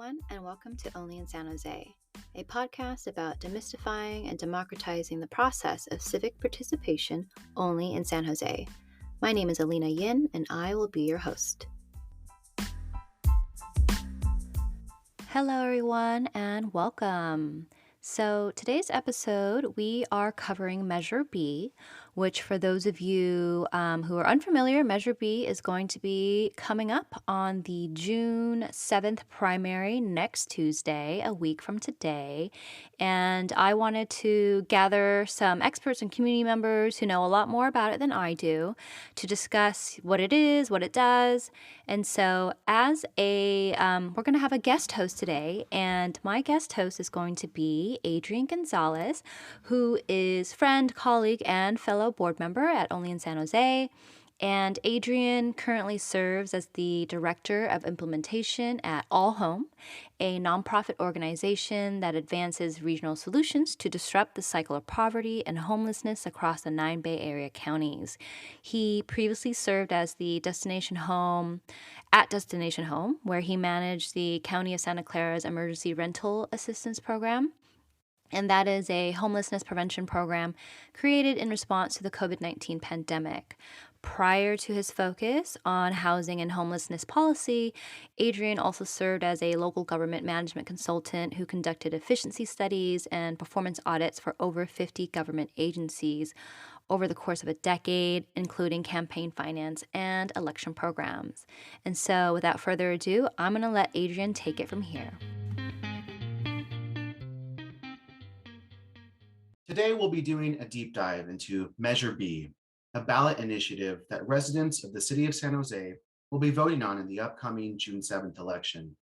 everyone, and welcome to Only in San Jose, a podcast about demystifying and democratizing the process of civic participation only in San Jose. My name is Alina Yin, and I will be your host. Hello, everyone, and welcome. So today's episode, we are covering Measure B, which for those of you who are unfamiliar, Measure B is going to be coming up on the June 7th primary next Tuesday, a week from today. And I wanted to gather some experts and community members who know a lot more about it than I do to discuss what it is, what it does. And so as we're going to have a guest host today, and my guest host is going to be Adrian Gonzales, who is friend, colleague, and fellow board member at Only in San Jose. And Adrian currently serves as the Director of Implementation at All Home, a nonprofit organization that advances regional solutions to disrupt the cycle of poverty and homelessness across the 9 Bay Area counties. He previously served as the Destination Home, where he managed the County of Santa Clara's Emergency Rental Assistance Program. And that is a homelessness prevention program created in response to the COVID-19 pandemic. Prior to his focus on housing and homelessness policy, Adrian also served as a local government management consultant who conducted efficiency studies and performance audits for over 50 government agencies over the course of a decade, including campaign finance and election programs. And so without further ado, I'm going to let Adrian take it from here. Today, we'll be doing a deep dive into Measure B, a ballot initiative that residents of the city of San Jose will be voting on in the upcoming June 7th election.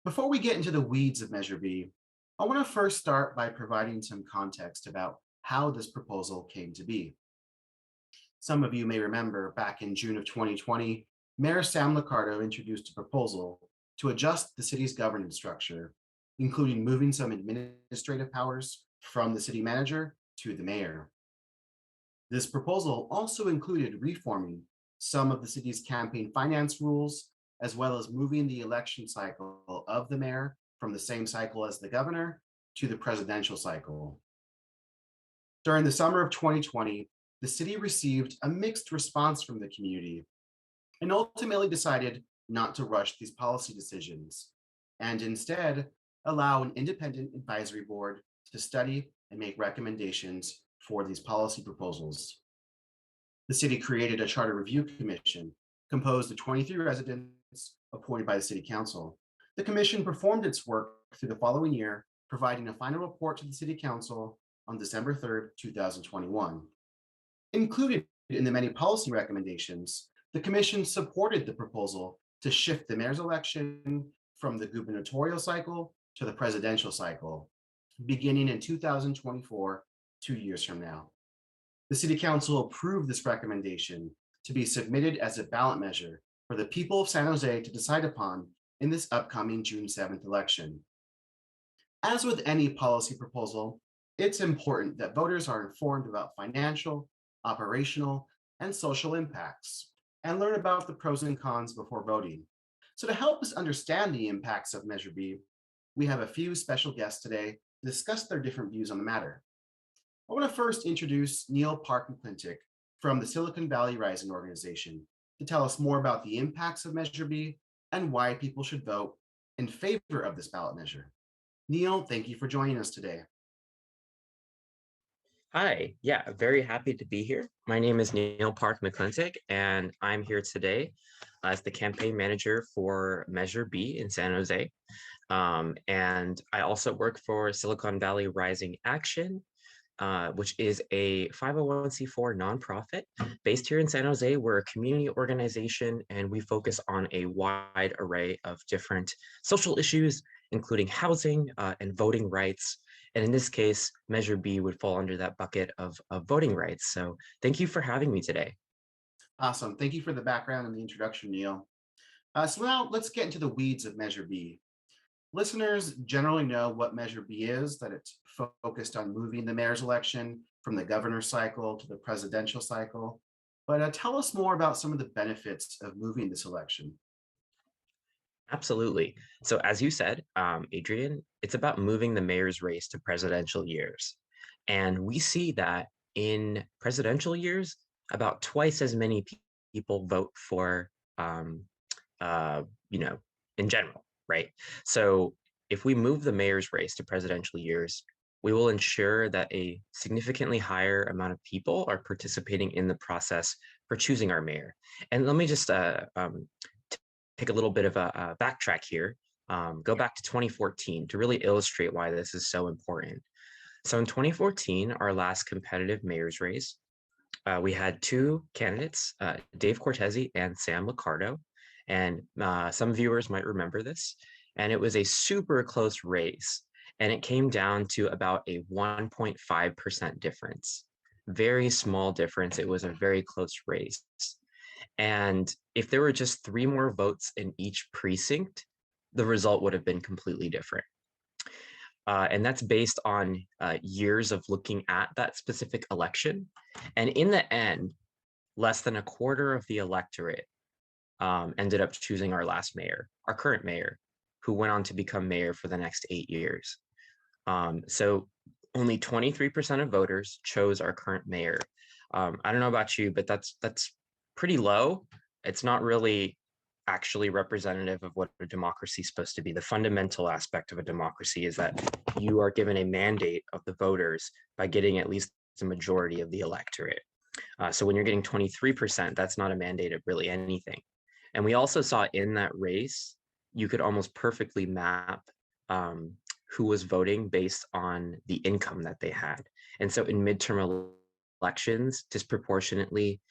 Before we get into the weeds of Measure B, I want to first start by providing some context about how this proposal came to be. Some of you may remember back in June of 2020, Mayor Sam Liccardo introduced a proposal to adjust the city's governance structure, including moving some administrative powers from the city manager to the mayor. This proposal also included reforming some of the city's campaign finance rules, as well as moving the election cycle of the mayor from the same cycle as the governor to the presidential cycle. During the summer of 2020, the city received a mixed response from the community and ultimately decided not to rush these policy decisions and instead allow an independent advisory board to study and make recommendations for these policy proposals. The city created a charter review commission composed of 23 residents appointed by the city council. The commission performed its work through the following year, providing a final report to the city council on December 3rd, 2021. Included in the many policy recommendations, the commission supported the proposal to shift the mayor's election from the gubernatorial cycle to the presidential cycle, beginning in 2024, 2 years from now. The City Council approved this recommendation to be submitted as a ballot measure for the people of San Jose to decide upon in this upcoming June 7th election. As with any policy proposal, it's important that voters are informed about financial, operational, and social impacts, and learn about the pros and cons before voting. So to help us understand the impacts of Measure B, we have a few special guests today to discuss their different views on the matter. I want to first introduce Neil Park-McClinktick from the Silicon Valley Rising organization to tell us more about the impacts of Measure B and why people should vote in favor of this ballot measure. Neil, thank you for joining us today. Hi, yeah, very happy to be here. My name is Neil Park-McClinktick, and I'm here today as the campaign manager for Measure B in San Jose. And I also work for Silicon Valley Rising Action, which is a 501c4 nonprofit based here in San Jose. We're a community organization, and we focus on a wide array of different social issues, including housing and voting rights. And in this case, Measure B would fall under that bucket of voting rights. So thank you for having me today. Awesome. Thank you for the background and the introduction, Neil. So now let's get into the weeds of Measure B. Listeners generally know what Measure B is, that it's focused on moving the mayor's election from the governor's cycle to the presidential cycle. But tell us more about some of the benefits of moving this election. Absolutely. So as you said, Adrian, it's about moving the mayor's race to presidential years. And we see that in presidential years, about twice as many people vote for, um, uh, you know, in general, right? So if we move the mayor's race to presidential years, we will ensure that a significantly higher amount of people are participating in the process for choosing our mayor. And let me just take a little bit of a backtrack here, go back to 2014 to really illustrate why this is so important. So in 2014, our last competitive mayor's race, we had two candidates, Dave Cortese and Sam Liccardo. And some viewers might remember this. And it was a super close race. And it came down to about a 1.5% difference. Very small difference. It was a very close race. And if there were just three more votes in each precinct, the result would have been completely different. And that's based on years of looking at that specific election. And in the end, less than a quarter of the electorate ended up choosing our last mayor, our current mayor, who went on to become mayor for the next 8 years. So only 23% of voters chose our current mayor. I don't know about you, but that's pretty low. It's not really actually representative of what a democracy is supposed to be. The fundamental aspect of a democracy is that you are given a mandate of the voters by getting at least the majority of the electorate. So when you're getting 23%, that's not a mandate of really anything. And we also saw in that race, you could almost perfectly map who was voting based on the income that they had. And so in midterm elections, disproportionately,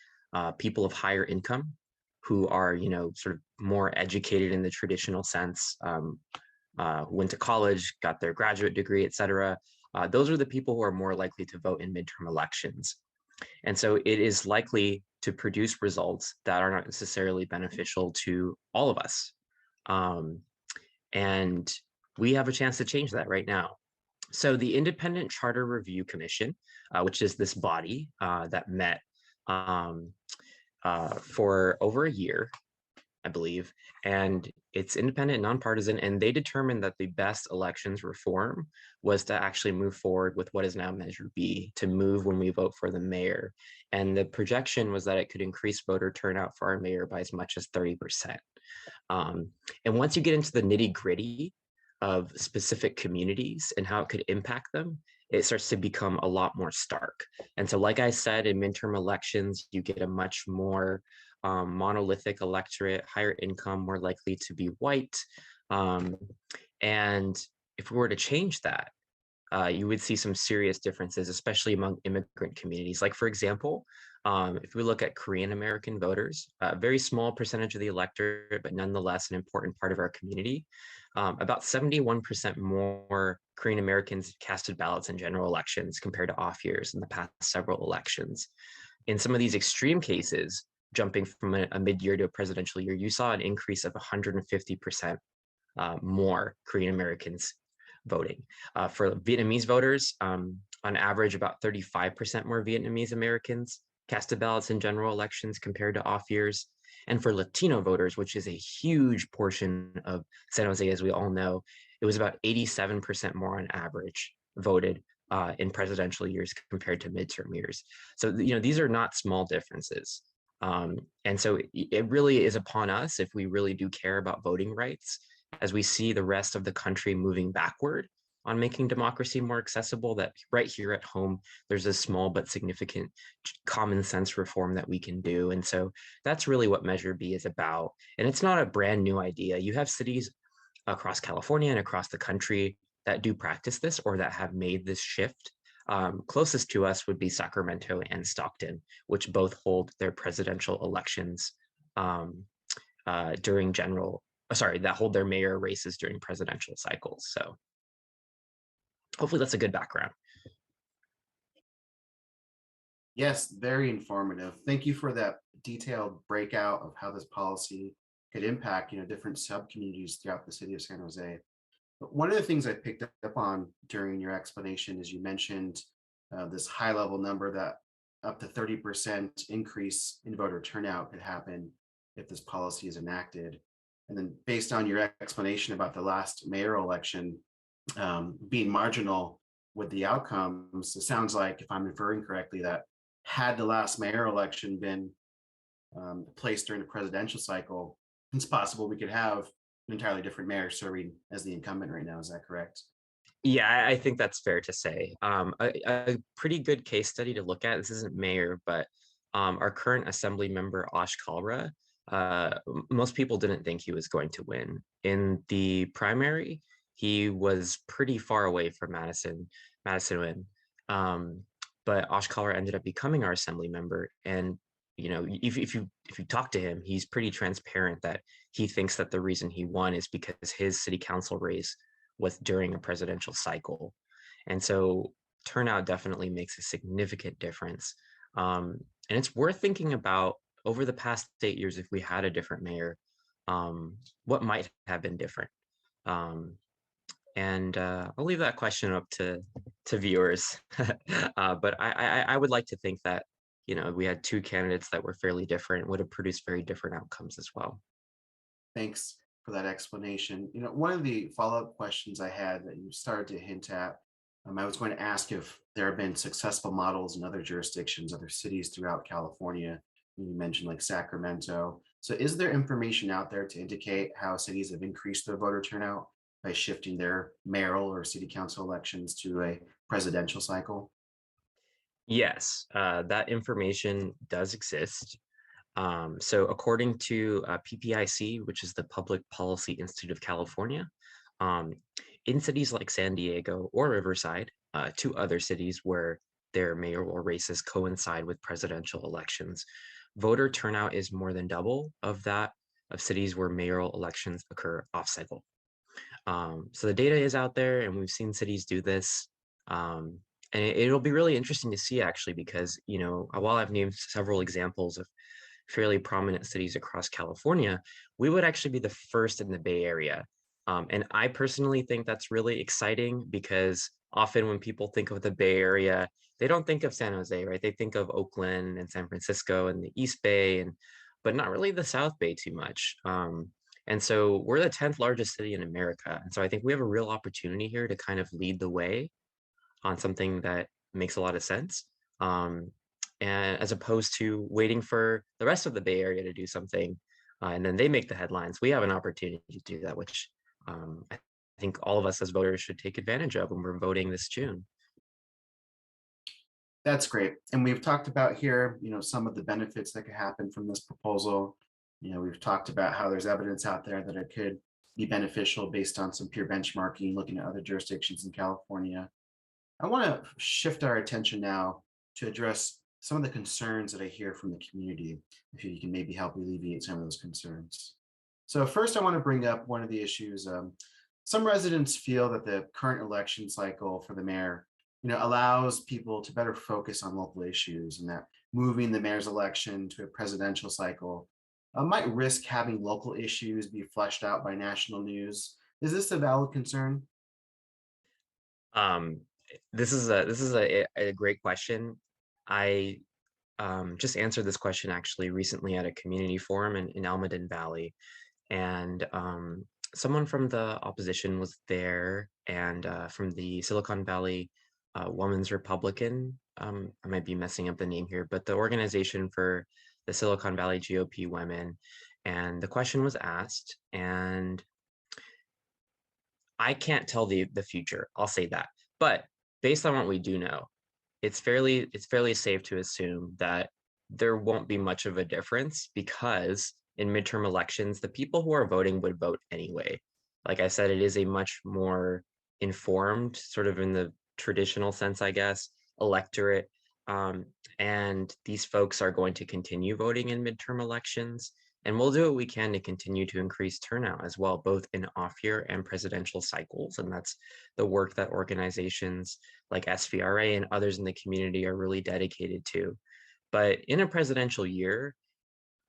people of higher income who are, sort of more educated in the traditional sense, went to college, got their graduate degree, et cetera. Those are the people who are more likely to vote in midterm elections. And so it is likely to produce results that are not necessarily beneficial to all of us. And we have a chance to change that right now. So the Independent Charter Review Commission, which is this body that met for over a year, I believe, and it's independent, nonpartisan, and they determined that the best elections reform was to actually move forward with what is now Measure B, to move when we vote for the mayor. And the projection was that it could increase voter turnout for our mayor by as much as 30%. And once you get into the nitty gritty of specific communities and how it could impact them, it starts to become a lot more stark. And so, like I said, in midterm elections, you get a much more monolithic electorate, higher income, more likely to be white. And if we were to change that, you would see some serious differences, especially among immigrant communities. Like, for example, if we look at Korean American voters, a very small percentage of the electorate, but nonetheless an important part of our community, about 71% more Korean Americans casted ballots in general elections compared to off years in the past several elections. In some of these extreme cases, jumping from a mid-year to a presidential year, you saw an increase of 150% more Korean Americans voting. For Vietnamese voters, on average, about 35% more Vietnamese Americans casted ballots in general elections compared to off years. And for Latino voters, which is a huge portion of San Jose, as we all know, it was about 87% more on average voted in presidential years compared to midterm years. So, these are not small differences. And so it really is upon us, if we really do care about voting rights, as we see the rest of the country moving backward on making democracy more accessible, that right here at home, there's a small but significant common sense reform that we can do. And so that's really what Measure B is about. And it's not a brand new idea. You have cities across California and across the country that do practice this or that have made this shift. Closest to us would be Sacramento and Stockton, which both hold their presidential elections during that hold their mayor races during presidential cycles. So hopefully that's a good background. Yes, very informative. Thank you for that detailed breakout of how this policy could impact, different sub-communities throughout the city of San Jose. But one of the things I picked up on during your explanation is you mentioned this high level number that up to 30% increase in voter turnout could happen if this policy is enacted. And then based on your explanation about the last mayoral election being marginal with the outcomes, it sounds like, if I'm inferring correctly, that had the last mayoral election been placed during the presidential cycle, it's possible we could have an entirely different mayor serving as the incumbent right now. Is that correct? Yeah, I think that's fair to say. A pretty good case study to look at, this isn't mayor, but our current assembly member, Clara, most people didn't think he was going to win. In the primary, he was pretty far away from Madison win. But Clara ended up becoming our assembly member. And if you talk to him, he's pretty transparent that he thinks that the reason he won is because his city council race was during a presidential cycle. And so turnout definitely makes a significant difference. And it's worth thinking about over the past 8 years, if we had a different mayor, what might have been different. And I'll leave that question up to viewers. But I would like to think that, we had two candidates that were fairly different, would have produced very different outcomes as well. Thanks for that explanation. One of the follow-up questions I had that you started to hint at, I was going to ask if there have been successful models in other jurisdictions, other cities throughout California. You mentioned like Sacramento. So is there information out there to indicate how cities have increased their voter turnout by shifting their mayoral or city council elections to a presidential cycle? Yes, that information does exist. So according to PPIC, which is the Public Policy Institute of California, in cities like San Diego or Riverside, two other cities where their mayoral races coincide with presidential elections, voter turnout is more than double of that of cities where mayoral elections occur off-cycle. So the data is out there, and we've seen cities do this. And it'll be really interesting to see, actually, because, while I've named several examples of fairly prominent cities across California, we would actually be the first in the Bay Area. And I personally think that's really exciting because often when people think of the Bay Area, they don't think of San Jose, right? They think of Oakland and San Francisco and the East Bay, but not really the South Bay too much. And so we're the 10th largest city in America. And so I think we have a real opportunity here to kind of lead the way on something that makes a lot of sense. And as opposed to waiting for the rest of the Bay Area to do something, and then they make the headlines, we have an opportunity to do that, which I think all of us as voters should take advantage of when we're voting this June. That's great. And we've talked about here, some of the benefits that could happen from this proposal. We've talked about how there's evidence out there that it could be beneficial based on some peer benchmarking, looking at other jurisdictions in California. I want to shift our attention now to address some of the concerns that I hear from the community, if you can maybe help alleviate some of those concerns. So first, I want to bring up one of the issues. Some residents feel that the current election cycle for the mayor, allows people to better focus on local issues, and that moving the mayor's election to a presidential cycle might risk having local issues be fleshed out by national news. Is this a valid concern? Um, this is a great question. I just answered this question actually recently at a community forum in Almaden Valley, and someone from the opposition was there, and from the Silicon Valley Women's Republican, I might be messing up the name here, but the organization for the Silicon Valley GOP women, and the question was asked, and I can't tell the future, I'll say that, but based on what we do know, it's fairly safe to assume that there won't be much of a difference, because in midterm elections, the people who are voting would vote anyway. Like I said, it is a much more informed, sort of in the traditional sense, I guess, electorate. And these folks are going to continue voting in midterm elections. And we'll do what we can to continue to increase turnout as well, both in off-year and presidential cycles. And that's the work that organizations like SVRA and others in the community are really dedicated to. But in a presidential year,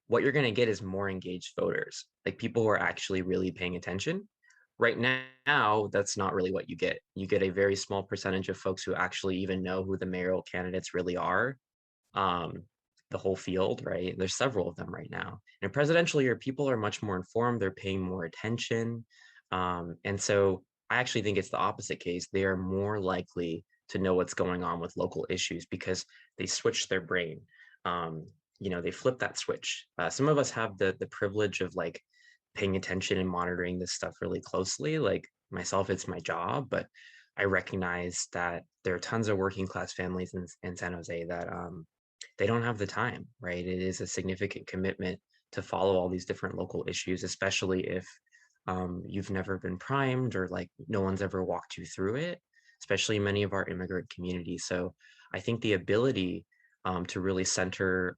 what you're going to get is more engaged voters, like people who are actually really paying attention. Right now, that's not really what you get. You get a very small percentage of folks who actually even know who the mayoral candidates really are. the whole field, right? There's several of them right now. In a presidential year, people are much more informed, they're paying more attention. And so I actually think it's the opposite case. They are more likely to know what's going on with local issues because they switch their brain. Um, they flip that switch. Some of us have the privilege of like paying attention and monitoring this stuff really closely. Like myself, it's my job, but I recognize that there are tons of working class families in San Jose that they don't have the time, right? It is a significant commitment to follow all these different local issues, especially if you've never been primed or like no one's ever walked you through it, especially many of our immigrant communities. So I think the ability to really center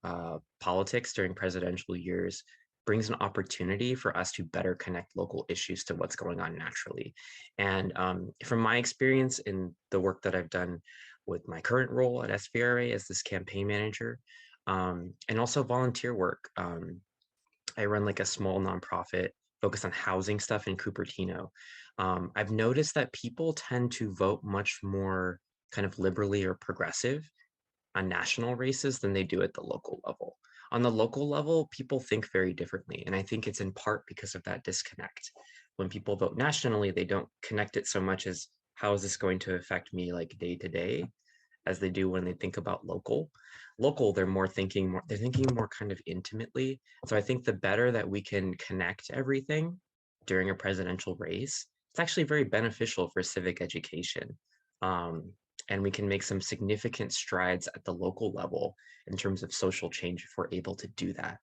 politics during presidential years brings an opportunity for us to better connect local issues to what's going on naturally. And from my experience in the work that I've done with my current role at SVRA as this campaign manager, and also volunteer work. I run like a small nonprofit focused on housing stuff in Cupertino. I've noticed that people tend to vote much more kind of liberally or progressive on national races than they do at the local level. On the local level, people think very differently. And I think it's in part because of that disconnect. When people vote nationally, they don't connect it so much as how is this going to affect me like day to day as they do when they think about local. Local, they're thinking more kind of intimately. So I think the better that we can connect everything during a presidential race, it's actually very beneficial for civic education. Um, and we can make some significant strides at the local level in terms of social change if we're able to do that.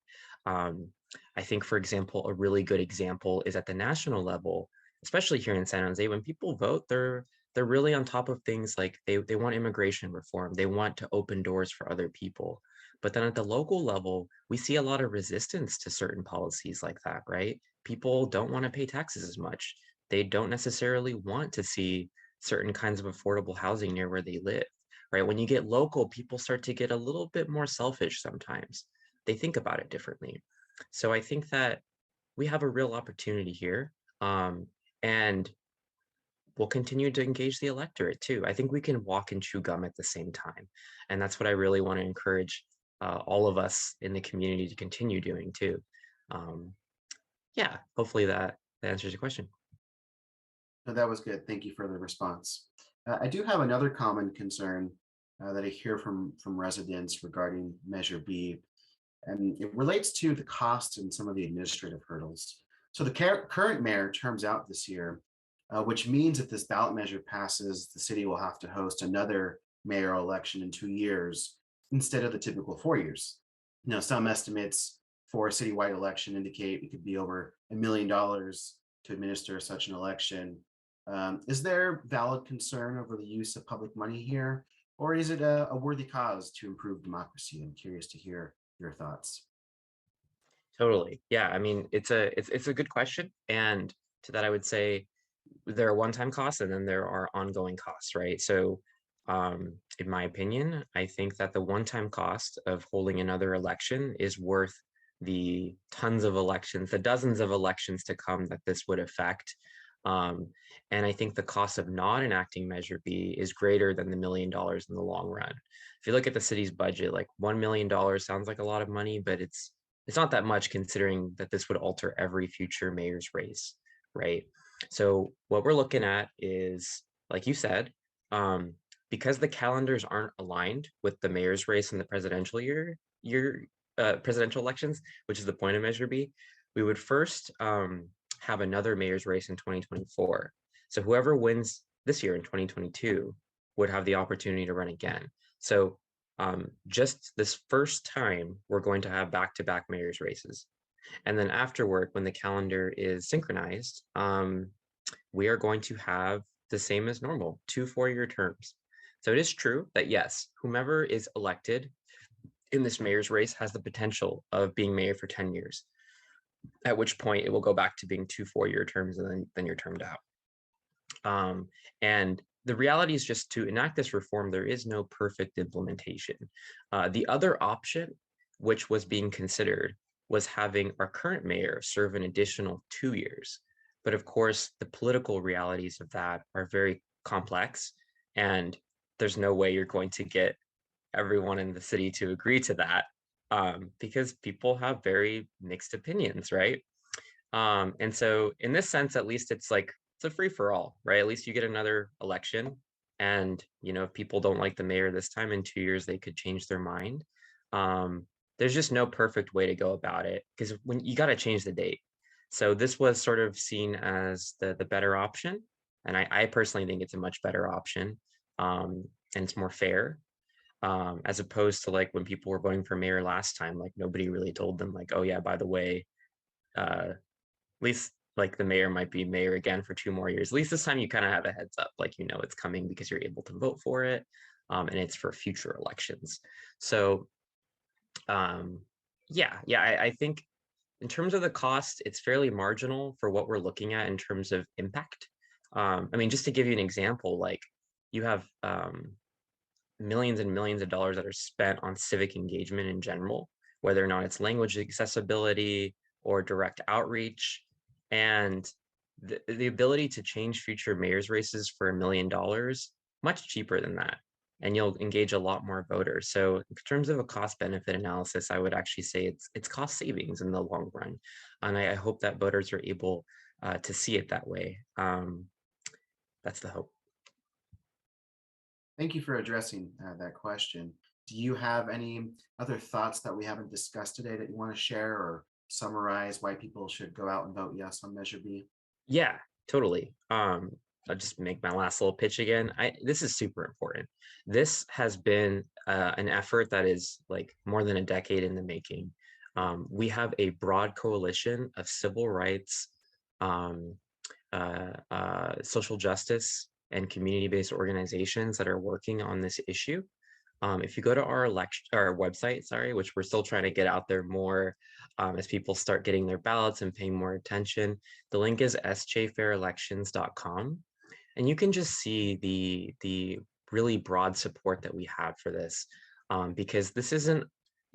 Um, I think, for example, a really good example is at the national level, especially here in San Jose, when people vote, they're really on top of things like they want immigration reform. They want to open doors for other people. But then at the local level, we see a lot of resistance to certain policies like that, right? People don't want to pay taxes as much. They don't necessarily want to see certain kinds of affordable housing near where they live, right? When you get local, people start to get a little bit more selfish sometimes. They think about it differently. So I think that we have a real opportunity here. And we'll continue to engage the electorate too. I think we can walk and chew gum at the same time. And that's what I really want to encourage all of us in the community to continue doing too. Um, yeah, hopefully that answers your question. No, that was good. Thank you for the response. I do have another common concern that I hear from residents regarding Measure B, and it relates to the cost and some of the administrative hurdles. So the current mayor terms out this year, which means if this ballot measure passes, the city will have to host another mayoral election in 2 years instead of the typical 4 years. Some estimates for a citywide election indicate it could be over $1 million to administer such an election. Is there valid concern over the use of public money here, or is it a worthy cause to improve democracy? I'm curious to hear your thoughts. Totally. Yeah, I mean, it's a good question. And to that, I would say there are one-time costs and then there are ongoing costs, right? So in my opinion, I think that the one-time cost of holding another election is worth the tons of elections, the dozens of elections to come that this would affect. Um, and I think the cost of not enacting Measure B is greater than the $1 million in the long run. If you look at the city's budget, like $1 million sounds like a lot of money, but it's not that much considering that this would alter every future mayor's race, right? So what we're looking at is, like you said, because the calendars aren't aligned with the mayor's race and the presidential elections, which is the point of Measure B, we would first have another mayor's race in 2024. So whoever wins this year in 2022 would have the opportunity to run again. So just this first time, we're going to have back-to-back mayor's races. And then afterward, when the calendar is synchronized, we are going to have the same as normal, 2 4-year terms. So it is true that yes, whomever is elected in this mayor's race has the potential of being mayor for 10 years, at which point it will go back to being 2 4-year terms and then you're termed out. And the reality is just to enact this reform, there is no perfect implementation. The other option, which was being considered, was having our current mayor serve an additional 2 years. But of course, the political realities of that are very complex, and there's no way you're going to get everyone in the city to agree to that. because people have very mixed opinions, right? And so in this sense, at least it's a free for all, right? At least you get another election. And, if people don't like the mayor this time, in 2 years, they could change their mind. Um, there's just no perfect way to go about it because when you got to change the date. So this was sort of seen as the better option. And I personally think it's a much better option. And it's more fair, as opposed to like when people were voting for mayor last time, like nobody really told them like, oh yeah, by the way, at least like the mayor might be mayor again for 2 more years. At least this time you kind of have a heads up, like it's coming because you're able to vote for it, and it's for future elections. So I think in terms of the cost, it's fairly marginal for what we're looking at in terms of impact. I mean, just to give you an example, like you have millions and millions of dollars that are spent on civic engagement in general, whether or not it's language accessibility or direct outreach. And the ability to change future mayor's races for $1 million, much cheaper than that. And you'll engage a lot more voters. So in terms of a cost benefit analysis, I would actually say it's cost savings in the long run. And I hope that voters are able to see it that way. That's the hope. Thank you for addressing that question. Do you have any other thoughts that we haven't discussed today that you want to share or summarize why people should go out and vote yes on Measure B? Yeah, totally. I'll just make my last little pitch again. This is super important. This has been an effort that is like more than a decade in the making. We have a broad coalition of civil rights, um, social justice, and community-based organizations that are working on this issue. If you go to our website, sorry, which we're still trying to get out there more, as people start getting their ballots and paying more attention, the link is sjfairelections.com. And you can just see the really broad support that we have for this, because this isn't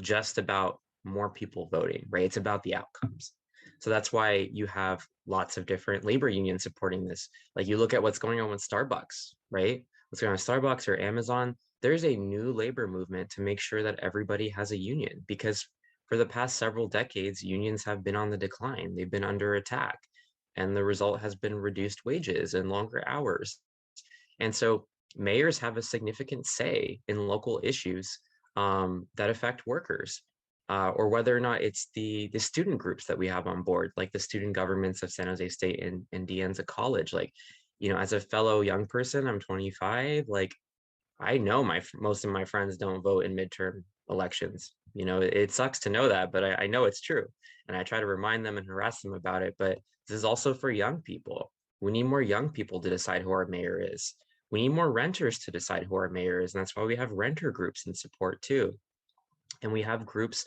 just about more people voting, right? It's about the outcomes. So that's why you have lots of different labor unions supporting this. Like you look at what's going on with Starbucks, right? What's going on with Starbucks or Amazon, there's a new labor movement to make sure that everybody has a union, because for the past several decades, unions have been on the decline. They've been under attack. And the result has been reduced wages and longer hours. And so mayors have a significant say in local issues that affect workers, or whether or not it's the student groups that we have on board, like the student governments of San Jose State and De Anza College. Like, as a fellow young person, I'm 25, like I know most of my friends don't vote in midterm elections. It sucks to know that, but I know it's true. And I try to remind them and harass them about it. But this is also for young people. We need more young people to decide who our mayor is. We need more renters to decide who our mayor is. And that's why we have renter groups in support too. And we have groups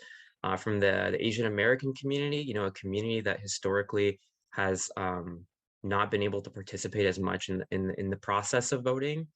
from the Asian American community, a community that historically has not been able to participate as much in the process of voting,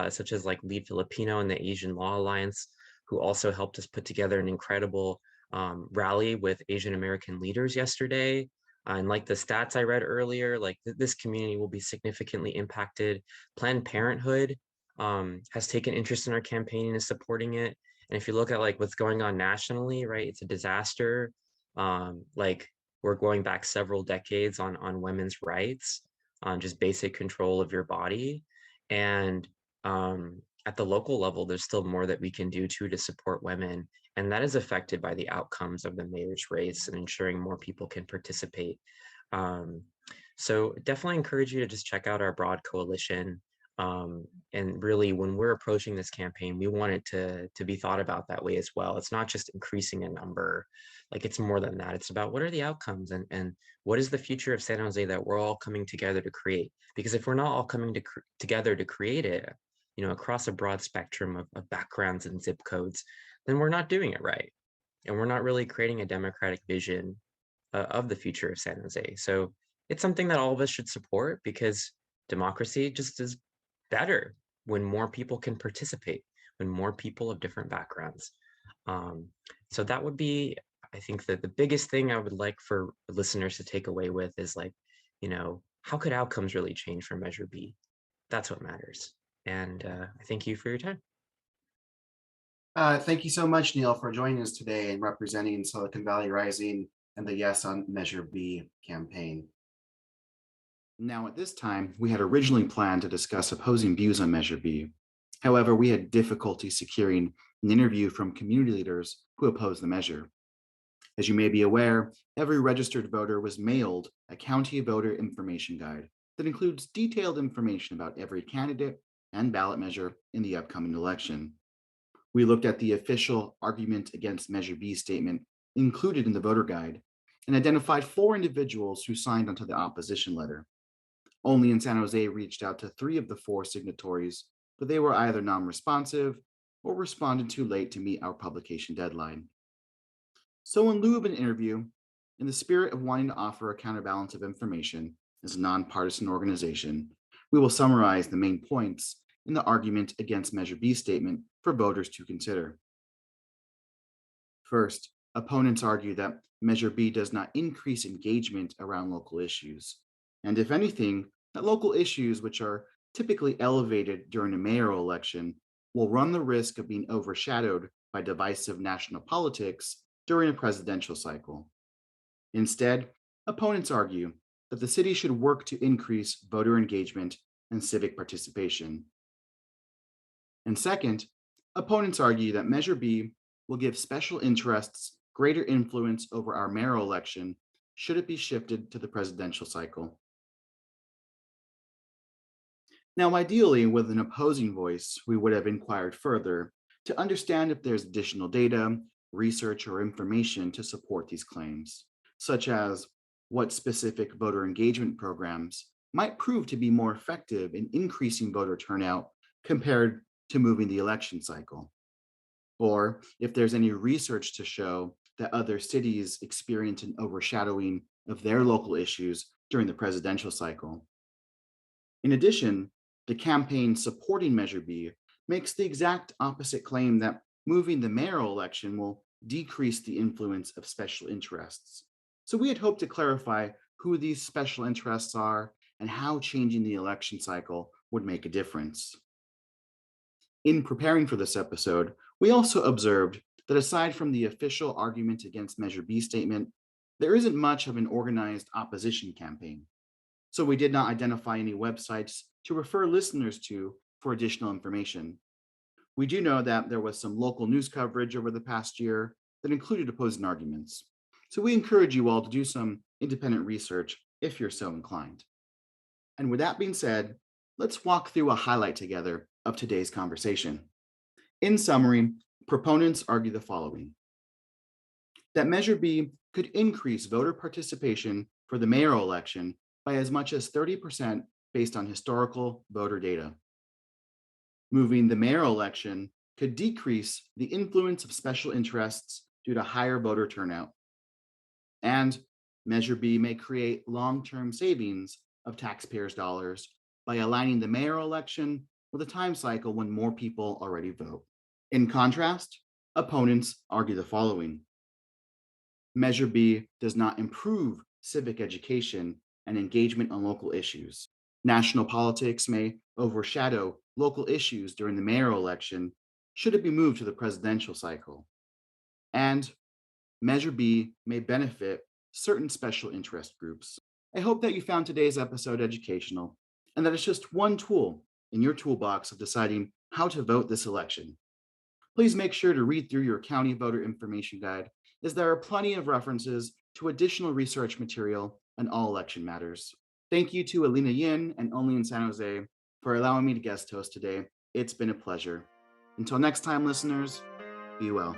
such as like Lead Filipino and the Asian Law Alliance, who also helped us put together an incredible rally with Asian American leaders yesterday. And like the stats I read earlier, like this community will be significantly impacted. Planned Parenthood has taken interest in our campaign and is supporting it. And if you look at like what's going on nationally, right, it's a disaster. Like we're going back several decades on women's rights, on just basic control of your body. And at the local level, there's still more that we can do to support women. And that is affected by the outcomes of the mayor's race and ensuring more people can participate. So definitely encourage you to just check out our broad coalition. And really, when we're approaching this campaign, we want it to be thought about that way as well. It's not just increasing a number, like it's more than that. It's about what are the outcomes and what is the future of San Jose that we're all coming together to create. Because if we're not all coming together to create it, across a broad spectrum of backgrounds and zip codes, then we're not doing it right. And we're not really creating a democratic vision of the future of San Jose. So it's something that all of us should support, because democracy just is better when more people can participate, when more people of different backgrounds. So that would be, I think that the biggest thing I would like for listeners to take away with is like, how could outcomes really change for Measure B? That's what matters. And I thank you for your time. Thank you so much, Neil, for joining us today and representing Silicon Valley Rising and the Yes on Measure B campaign. Now, at this time, we had originally planned to discuss opposing views on Measure B. However, we had difficulty securing an interview from community leaders who oppose the measure. As you may be aware, every registered voter was mailed a county voter information guide that includes detailed information about every candidate and ballot measure in the upcoming election. We looked at the official argument against Measure B statement included in the voter guide and identified 4 individuals who signed onto the opposition letter. Only in San Jose reached out to 3 of the 4 signatories, but they were either non responsive or responded too late to meet our publication deadline. So, in lieu of an interview, in the spirit of wanting to offer a counterbalance of information as a nonpartisan organization, we will summarize the main points in the argument against Measure B statement for voters to consider. First, opponents argue that Measure B does not increase engagement around local issues. And if anything, that local issues, which are typically elevated during a mayoral election, will run the risk of being overshadowed by divisive national politics during a presidential cycle. Instead, opponents argue that the city should work to increase voter engagement and civic participation. And second, opponents argue that Measure B will give special interests greater influence over our mayoral election should it be shifted to the presidential cycle. Now, ideally, with an opposing voice, we would have inquired further to understand if there's additional data, research, or information to support these claims, such as what specific voter engagement programs might prove to be more effective in increasing voter turnout compared to moving the election cycle, or if there's any research to show that other cities experience an overshadowing of their local issues during the presidential cycle. In addition, the campaign supporting Measure B makes the exact opposite claim that moving the mayoral election will decrease the influence of special interests. So we had hoped to clarify who these special interests are and how changing the election cycle would make a difference. In preparing for this episode, we also observed that aside from the official argument against Measure B statement, there isn't much of an organized opposition campaign. So we did not identify any websites to refer listeners to for additional information. We do know that there was some local news coverage over the past year that included opposing arguments. So we encourage you all to do some independent research if you're so inclined. And with that being said, let's walk through a highlight together of today's conversation. In summary, proponents argue the following: that Measure B could increase voter participation for the mayoral election by as much as 30% based on historical voter data. Moving the mayoral election could decrease the influence of special interests due to higher voter turnout. And Measure B may create long-term savings of taxpayers' dollars by aligning the mayoral election with a time cycle when more people already vote. In contrast, opponents argue the following: Measure B does not improve civic education and engagement on local issues. National politics may overshadow local issues during the mayoral election should it be moved to the presidential cycle. And Measure B may benefit certain special interest groups. I hope that you found today's episode educational and that it's just one tool in your toolbox of deciding how to vote this election. Please make sure to read through your county voter information guide, as there are plenty of references to additional research material on all election matters. Thank you to Alina Yin and Only in San Jose for allowing me to guest host today. It's been a pleasure. Until next time, listeners, be well.